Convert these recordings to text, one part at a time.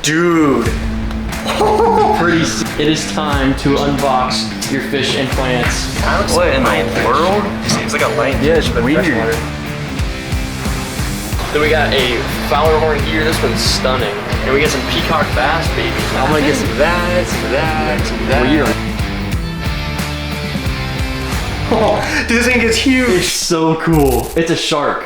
Dude. It is time to unbox your fish and plants. What in the world? It seems like a light fish, but weird. freshwater. Then we got a Fowler horn here. This one's stunning. And we got some peacock bass babies. I'm gonna get some of that, some of that, some of that. Weird. Oh, dude, this thing is huge. It's so cool. It's a shark.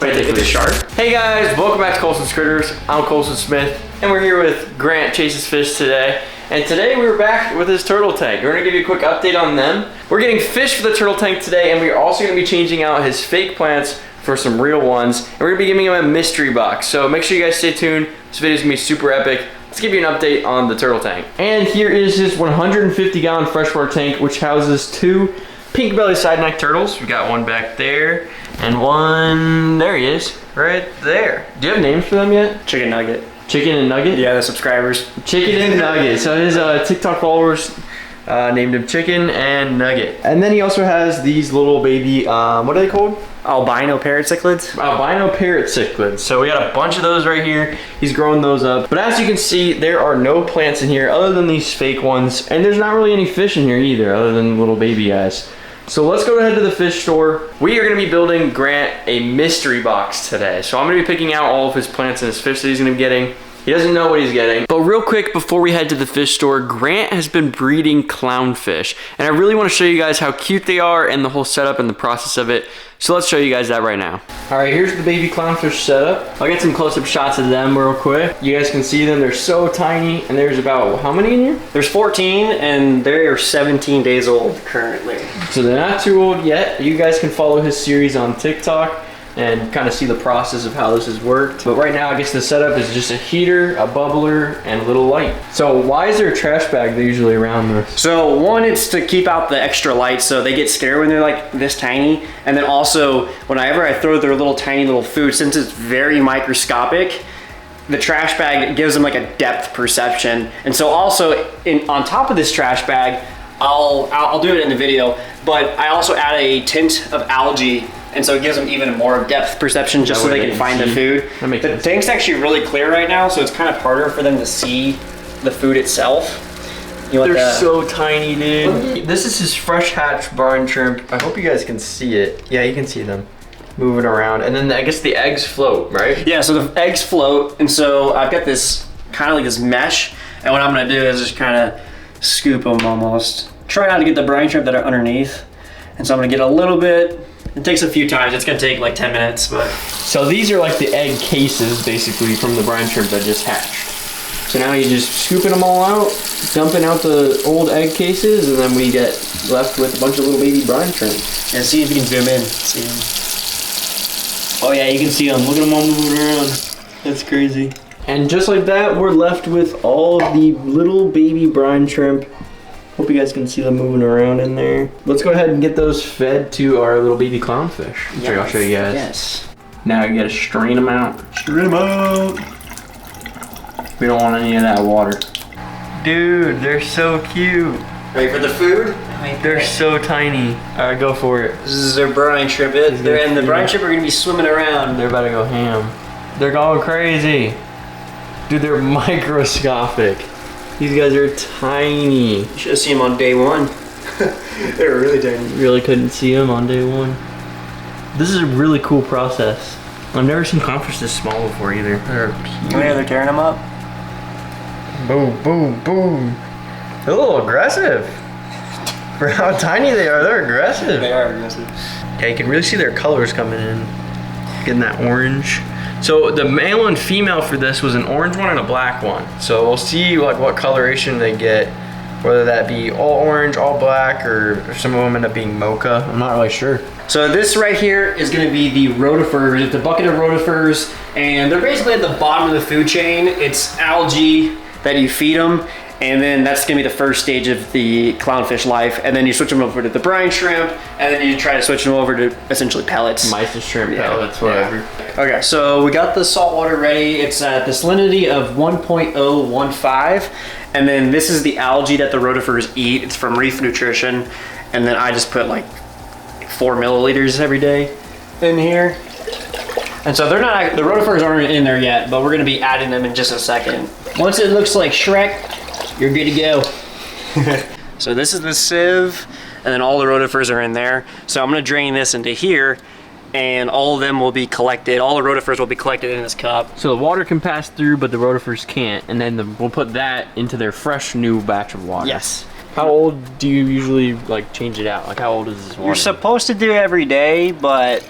Wait, it's a shark? Hey guys, welcome back to Colson's Critters. I'm Colson Smith, and we're here with Grant Chases Fish today. And today we're back with his turtle tank. We're gonna give you a quick update on them. We're getting fish for the turtle tank today, and we're also gonna be changing out his fake plants for some real ones. And we're gonna be giving him a mystery box. So make sure you guys stay tuned. This video is gonna be super epic. Let's give you an update on the turtle tank. And here is his 150-gallon freshwater tank, which houses 2 pink belly side neck turtles. We got one back there and one, there he is, right there. Do you have names for them yet? Chicken nugget. Chicken and Nugget? Yeah, the subscribers. Chicken and Nugget. So his TikTok followers named him Chicken and Nugget. And then he also has these little baby, what are they called? Albino parrot cichlids. Albino parrot cichlids. So we got a bunch of those right here. He's growing those up. But as you can see, there are no plants in here other than these fake ones. And there's not really any fish in here either other than little baby guys. So let's go ahead to the fish store. We are gonna be building Grant a mystery box today. So I'm gonna be picking out all of his plants and his fish that he's gonna be getting. He doesn't know what he's getting. But real quick, before we head to the fish store, Grant has been breeding clownfish. And I really wanna show you guys how cute they are and the whole setup and the process of it. So let's show you guys that right now. All right, here's the baby clownfish setup. I'll get some close-up shots of them real quick. You guys can see them, they're so tiny. And there's about, how many in here? There's 14 and they are 17 days old currently. So they're not too old yet. You guys can follow his series on TikTok and kind of see the process of how this has worked. But right now, I guess the setup is just a heater, a bubbler, and a little light. So why is there a trash bag usually around this? So one, it's to keep out the extra light so they get scared when they're like this tiny. And then also, whenever I throw their little tiny little food, since it's very microscopic, the trash bag gives them like a depth perception. And so also, on top of this trash bag, I'll do it in the video, but I also add a tint of algae, and so it gives them even more depth perception just so they can find the food. The tank's actually really clear right now, so it's kind of harder for them to see the food itself. They're so tiny, dude. This is his fresh hatch barn shrimp. I hope you guys can see it. Yeah, you can see them moving around. And then I guess the eggs float, right? Yeah, so the eggs float, and so I've got this kind of like this mesh, and what I'm gonna do is just kind of scoop them almost. Try not to get the brine shrimp that are underneath. And so I'm gonna get a little bit. It takes a few times. It's gonna take like 10 minutes, but. So these are like the egg cases basically from the brine shrimp that just hatched. So now you're just scooping them all out, dumping out the old egg cases, and then we get left with a bunch of little baby brine shrimp. And see if you can zoom in. See them. Oh yeah, you can see them. Look at them all moving around. That's crazy. And just like that, we're left with all of the little baby brine shrimp. Hope you guys can see them moving around in there. Let's go ahead and get those fed to our little baby clownfish. Yes. I'll show you guys. Yes. Now you gotta strain them out. Strain them out. We don't want any of that water. Dude, they're so cute. Ready for the food? They're so tiny. All right, go for it. This is their brine shrimp. And the brine shrimp are gonna be swimming around. They're about to go ham. They're going crazy. Dude, they're microscopic. These guys are tiny. You should have seen them on day one. They're really tiny. Really couldn't see them on day one. This is a really cool process. I've never seen clownfish this small before either. They're huge. Oh yeah, they're tearing them up. Boom, boom, boom. They're a little aggressive. For how tiny they are, they're aggressive. They are aggressive. Yeah, you can really see their colors coming in. Getting that orange. So the male and female for this was an orange one and a black one. So we'll see like what coloration they get, whether that be all orange, all black, or some of them end up being mocha. I'm not really sure. So this right here is gonna be the rotifers. It's a bucket of rotifers, and they're basically at the bottom of the food chain. It's algae that you feed them, and then that's gonna be the first stage of the clownfish life. And then you switch them over to the brine shrimp, and then you try to switch them over to essentially pellets. Mice shrimp pellets, whatever. Yeah. Okay, so we got the salt water ready. It's at the salinity of 1.015. And then this is the algae that the rotifers eat. It's from Reef Nutrition. And then I just put like 4 milliliters every day in here. And so they're not, the rotifers aren't in there yet, but we're gonna be adding them in just a second. Once it looks like Shrek, you're good to go. So this is the sieve, and then all the rotifers are in there. So I'm gonna drain this into here, and all of them will be collected. All the rotifers will be collected in this cup. So the water can pass through, but the rotifers can't, and then we'll put that into their fresh new batch of water. Yes. How old do you usually like change it out? Like how old is this water? You're supposed to do it every day, but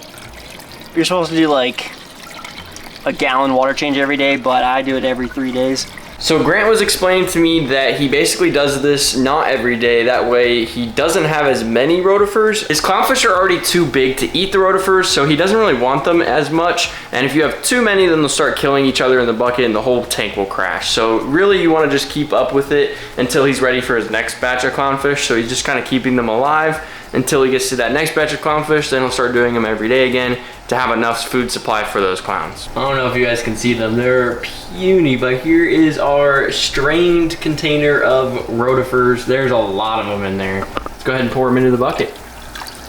you're supposed to do like a gallon water change every day, but I do it every 3 days. So Grant was explaining to me that he basically does this not every day. That way he doesn't have as many rotifers. His clownfish are already too big to eat the rotifers, so he doesn't really want them as much. And if you have too many, then they'll start killing each other in the bucket and the whole tank will crash. So really you want to just keep up with it until he's ready for his next batch of clownfish. So he's just kind of keeping them alive until he gets to that next batch of clownfish. Then he'll start doing them every day again to have enough food supply for those clowns. I don't know if you guys can see them. They're puny, but here is our strained container of rotifers. There's a lot of them in there. Let's go ahead and pour them into the bucket.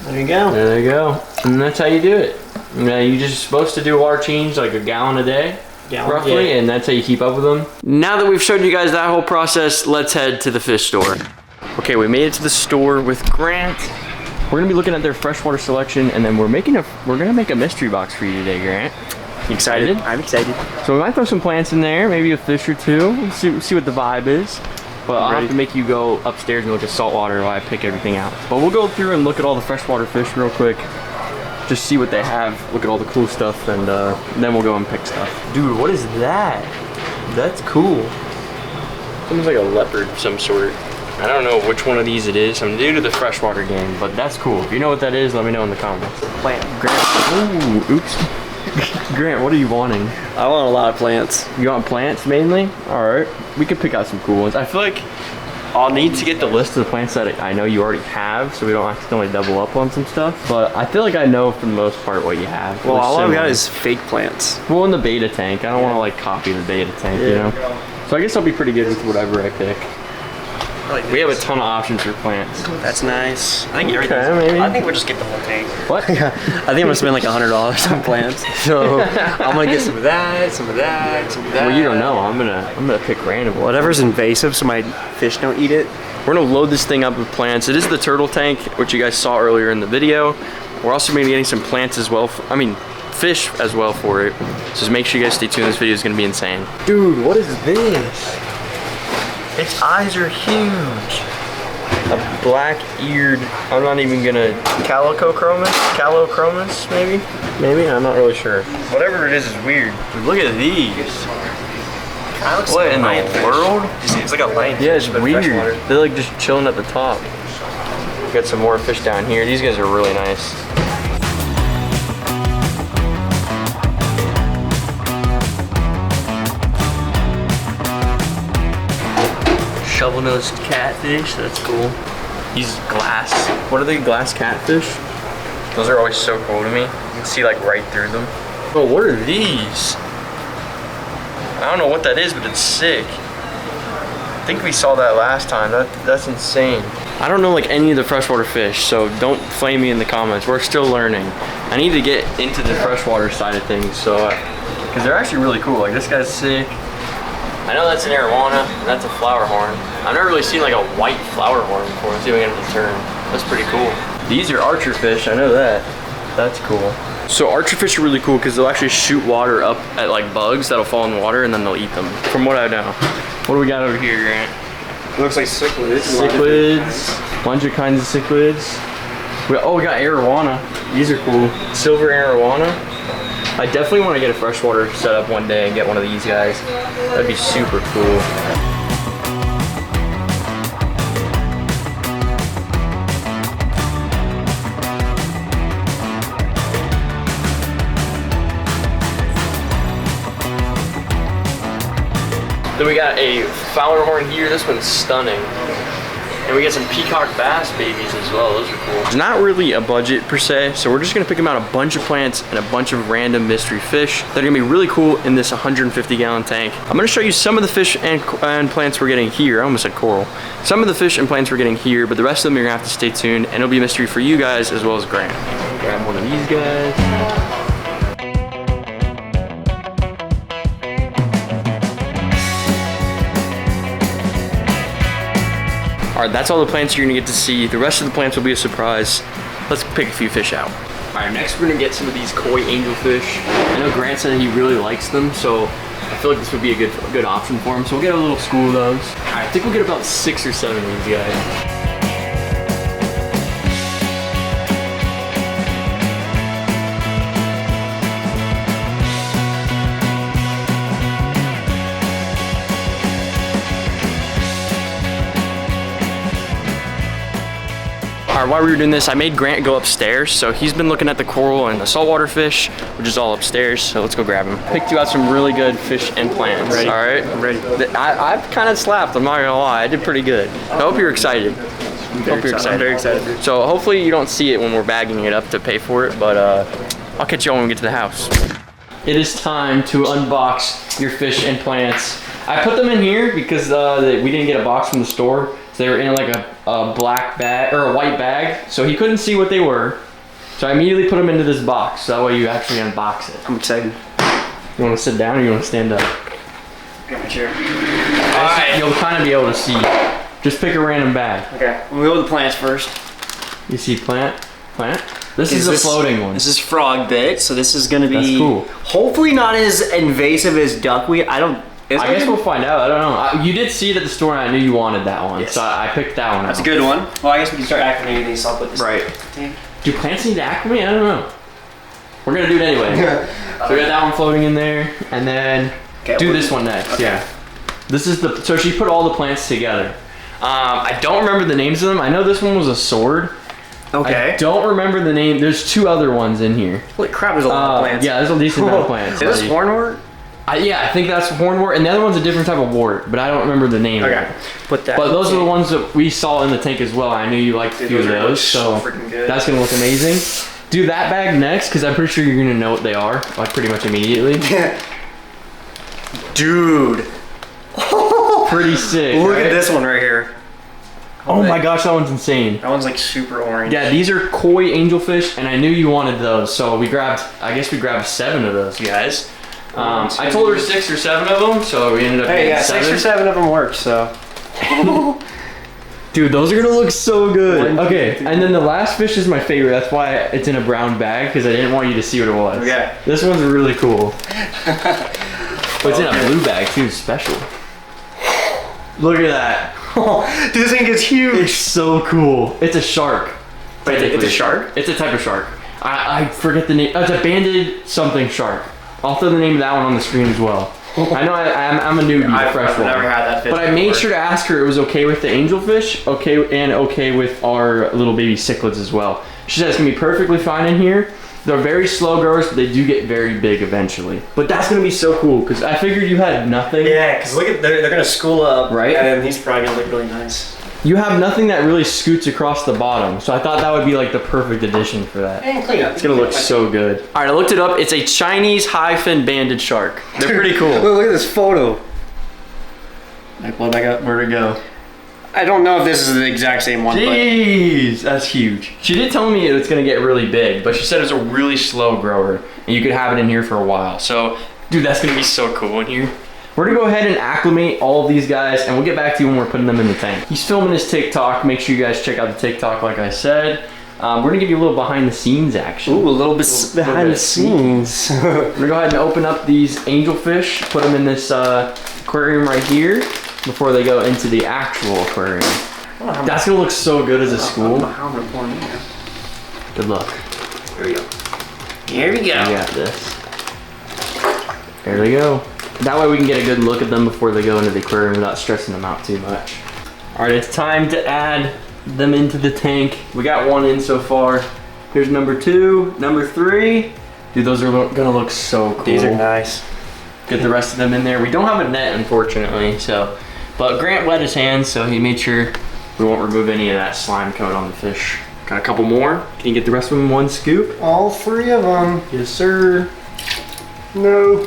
There you go. There you go. And that's how you do it. You're just supposed to do a water change like a gallon a day. Roughly, yeah. And that's how you keep up with them. Now that we've showed you guys that whole process, let's head to the fish store. Okay, we made it to the store with Grant. We're gonna be looking at their freshwater selection, and then we're gonna make a mystery box for you today, Grant. You excited? I'm excited. So we might throw some plants in there, maybe a fish or two. See what the vibe is. But I'll have to make you go upstairs and look at saltwater while I pick everything out. But we'll go through and look at all the freshwater fish real quick. Just see what they have, look at all the cool stuff, and then we'll go and pick stuff. Dude, what is that? That's cool. Seems like a leopard of some sort. I don't know which one of these it is. I'm new to the freshwater game, but that's cool. If you know what that is, let me know in the comments. Plant. Grant, ooh, oops. Grant, what are you wanting? I want a lot of plants. You want plants mainly? All right, we could pick out some cool ones. I feel like I'll need to get the list of the plants that I know you already have, so we don't accidentally double up on some stuff. But I feel like I know for the most part what you have. Well, all I've got is fake plants. Well, in the beta tank. I don't want to like copy the beta tank, you know? So I guess I'll be pretty good with whatever I pick. We have a ton of options for plants. That's nice. I think maybe. I think we'll just get the whole tank. What? I think I'm gonna spend like $100 on plants. So I'm gonna get some of that, some of that, some of that. Well, you don't know. I'm gonna pick random. Whatever's invasive, so my fish don't eat it. We're gonna load this thing up with plants. It is the turtle tank, which you guys saw earlier in the video. We're also gonna be getting some plants as well. Fish as well for it. So just make sure you guys stay tuned. This video is gonna be insane. Dude, what is this? Its eyes are huge. A black-eared, I'm not even gonna, Calochromis, maybe? Maybe, I'm not really sure. Whatever it is weird. Look at these. What in the world? It's like a lionfish. Yeah, it's weird. They're like just chilling at the top. Got some more fish down here. These guys are really nice. Shovel-nosed catfish, that's cool. These glass, what are they, glass catfish? Those are always so cool to me. You can see like right through them. Oh, what are these? I don't know what that is, but it's sick. I think we saw that last time. That's insane. I don't know like any of the freshwater fish, so don't flame me in the comments. We're still learning. I need to get into the freshwater side of things, so because they're actually really cool. Like this guy's sick. I know that's an arowana, and that's a flower horn. I've never really seen like a white flower horn before. Let's see if we get a turn. That's pretty cool. These are archer fish, I know that. That's cool. So archer fish are really cool because they'll actually shoot water up at like bugs that'll fall in the water and then they'll eat them. From what I know. What do we got over here, Grant? It looks like cichlids. Cichlids. Bunch of kinds of cichlids. We got arowana. These are cool. Silver arowana. I definitely want to get a freshwater setup one day and get one of these guys. That'd be super cool. Then we got a flower horn here. This one's stunning. And we got some peacock bass babies as well. Those are cool. It's not really a budget per se, so we're just gonna pick them out a bunch of plants and a bunch of random mystery fish that are gonna be really cool in this 150-gallon tank. I'm gonna show you some of the fish and plants we're getting here. I almost said coral. Some of the fish and plants we're getting here, but the rest of them you're gonna have to stay tuned, and it'll be a mystery for you guys as well as Grant. Grab one of these guys. All right, that's all the plants you're gonna get to see. The rest of the plants will be a surprise. Let's pick a few fish out. All right, next we're gonna get some of these koi angelfish. I know Grant said he really likes them, so I feel like this would be a good option for him. So we'll get a little school of those. All right, I think we'll get about 6 or 7 of these guys. While we were doing this, I made Grant go upstairs, so he's been looking at the coral and the saltwater fish, which is all upstairs, so let's go grab him. Picked you out some really good fish and plants. Ready? All right? I'm ready. I've kind of slapped, I'm not gonna lie. I did pretty good. I hope you're excited. I'm very excited. So hopefully you don't see it when we're bagging it up to pay for it, but I'll catch you when we get to the house. It is time to unbox your fish and plants. I put them in here because we didn't get a box from the store. So they were in like a black bag, or a white bag, so he couldn't see what they were. So I immediately put them into this box, so that way you actually unbox it. I'm excited. You wanna sit down or you wanna stand up? Get my chair. Alright. You'll kind of be able to see. Just pick a random bag. Okay, we'll go with the plants first. You see plant? This is a floating one. This is frog bait, so this is gonna be That's cool. Hopefully not as invasive as duckweed. I guess we'll find out. I don't know. You did see it at the store, and I knew you wanted that one, so I picked that one. That's a good one. Well, I guess we can start acclimating these. I'll put this. Right. Do plants need to acclimate? I don't know. We're gonna do it anyway. So we got that one floating in there, and then do this one next. Okay. Yeah. This is so she put all the plants together. I don't remember the names of them. I know this one was a sword. Okay. I don't remember the name. There's 2 other ones in here. Holy crap, there's a lot of plants. Yeah, there's a decent amount of plants. Is this hornwort? Yeah, I think that's hornwort, and the other one's a different type of wart, but I don't remember the name. Okay, put that. But those are the ones that we saw in the tank as well. I knew you liked a few of those, so freaking good. That's gonna look amazing. Do that bag next, because I'm pretty sure you're gonna know what they are, like pretty much immediately. Dude. Pretty sick. Look at this one right here. Oh my gosh, that one's insane. That one's like super orange. Yeah, these are koi angelfish, and I knew you wanted those, so we grabbed 7 of those, guys. I told her 6 or 7 of them, so we ended up getting 7. 6 or 7 of them worked, so. Dude, those are gonna look so good. Okay, and then the last fish is my favorite. That's why it's in a brown bag, because I didn't want you to see what it was. Okay. This one's really cool. But it's in a blue bag too, special. Look at that. Dude, this thing is huge. It's so cool. It's a shark. Wait, it's a shark? It's a type of shark. I forget the name. Oh, it's a banded something shark. I'll throw the name of that one on the screen as well. I know I'm a newbie to freshwater. I've never had that fish But I made sure to ask her it was okay with the angelfish, okay with our little baby cichlids as well. She said it's gonna be perfectly fine in here. They're very slow growers, but they do get very big eventually. But that's gonna be so cool, because I figured you had nothing. Yeah, because look at, they're gonna school up. Right? And these probably gonna look really nice. You have nothing that really scoots across the bottom, so I thought that would be like the perfect addition for that. And clean up. It's gonna look so good. All right, I looked it up. It's a Chinese high-fin banded shark. They're pretty cool. Look at this photo. Like, what I got? Where'd it go? I don't know if this is the exact same one, Jeez, that's huge. She did tell me it's gonna get really big, but she said it's a really slow grower, and you could have it in here for a while. So, dude, that's gonna be so cool in here. We're gonna go ahead and acclimate all of these guys, and we'll get back to you when we're putting them in the tank. He's filming his TikTok. Make sure you guys check out the TikTok, like I said. We're gonna give you a little behind the scenes action. Ooh, a little bit behind the scenes. We're gonna go ahead and open up these angelfish, put them in this aquarium right here before they go into the actual aquarium. That's gonna look so good as a school. Good luck. Here we go. Here we go. You got this. There we go. That way we can get a good look at them before they go into the aquarium without stressing them out too much. All right, it's time to add them into the tank. We got 1 in so far. Here's number 2, number 3. Dude, those are gonna look so cool. These are nice. Get the rest of them in there. We don't have a net, unfortunately, so. But Grant wet his hands, so he made sure we won't remove any of that slime coat on the fish. Got a couple more. Can you get the rest of them in 1 scoop? All 3 of them. Yes, sir. No.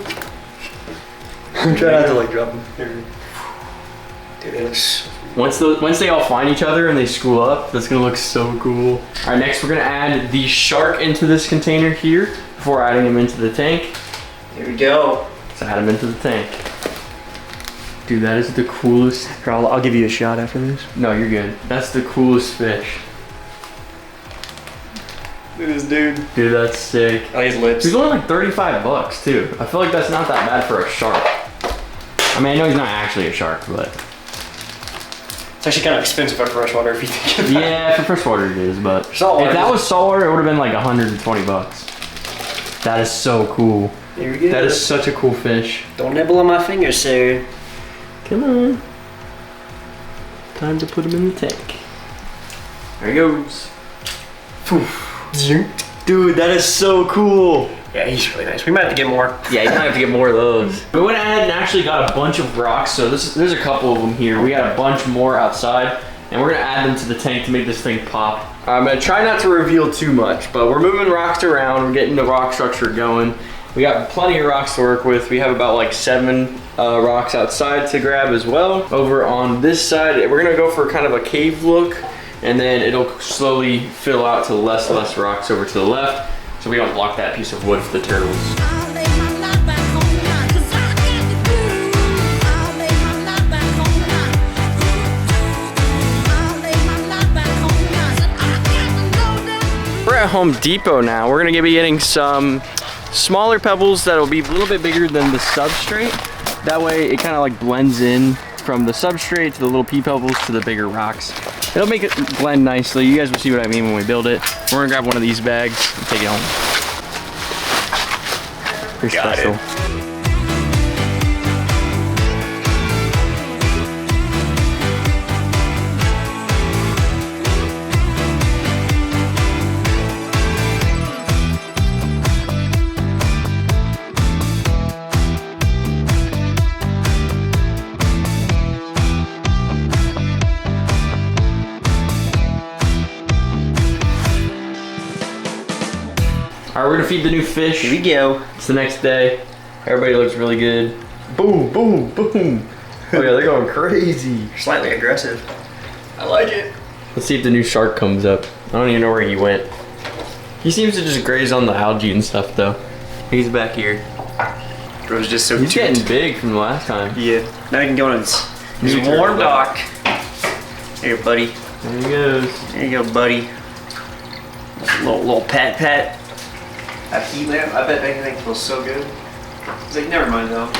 I'm trying not to like drop them. Dude, it looks... Once they all find each other and they school up, that's gonna look so cool. All right, next we're gonna add the shark into this container here before adding him into the tank. Here we go. Let's add him into the tank. Dude, that is the coolest. Here, I'll give you a shot after this. No, you're good. That's the coolest fish. Look at this dude. Dude, that's sick. Oh, his lips. He's only like 35 bucks too. I feel like that's not that bad for a shark. I mean, I know he's not actually a shark, but. It's actually kind of expensive for freshwater if you think about it. Yeah, for freshwater it is, but. Saltwater. If that was saltwater, it would have been like 120 bucks. That is so cool. There we go. That is such a cool fish. Don't nibble on my fingers, sir. Come on. Time to put him in the tank. There he goes. Dude, that is so cool. Yeah, he's really nice. We might have to get more. Yeah, you might have to get more of those. We went ahead and actually got a bunch of rocks. So there's a couple of them here. We got a bunch more outside, and we're gonna add them to the tank to make this thing pop. I'm gonna try not to reveal too much, but we're moving rocks around. We're getting the rock structure going. We got plenty of rocks to work with. We have about like 7 rocks outside to grab as well. Over on this side, we're gonna go for kind of a cave look, and then it'll slowly fill out to less rocks over to the left, so we don't block that piece of wood for the turtles. We're at Home Depot now. We're gonna be getting some smaller pebbles that'll be a little bit bigger than the substrate. That way it kind of like blends in from the substrate to the little pea pebbles to the bigger rocks. It'll make it blend nicely. You guys will see what I mean when we build it. We're gonna grab one of these bags and take it home. Very special. All right, we're gonna feed the new fish. Here we go. It's the next day. Everybody looks really good. Boom, boom, boom. Oh yeah, they're going crazy. Slightly aggressive. I like it. Let's see if the new shark comes up. I don't even know where he went. He seems to just graze on the algae and stuff though. He's back here. Bro's just so He's cute. getting big from the last time. Yeah. Now he can go on his New warm turtle. dock. Here, buddy. There he goes. There you go, buddy. Little pat. That heat lamp, I bet that thing feels so good. He's like, never mind though.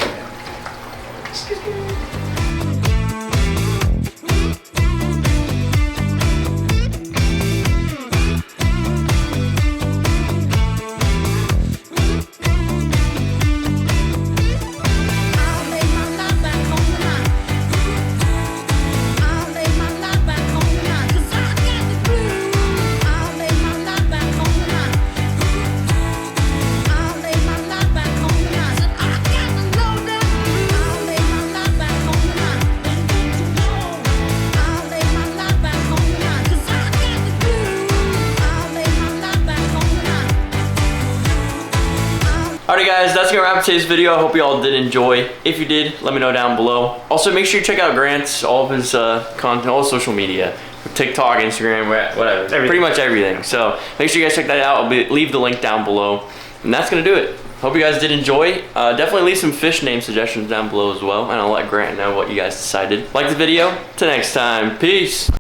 Alrighty guys, that's gonna wrap up today's video. I hope you all did enjoy. If you did, let me know down below. Also, make sure you check out Grant's, all of his content, all his social media. TikTok, Instagram, whatever. Everything. Pretty much everything. So make sure you guys check that out. I'll leave the link down below. And that's gonna do it. Hope you guys did enjoy. Definitely leave some fish name suggestions down below as well. And I'll let Grant know what you guys decided. Like the video. Till next time. Peace.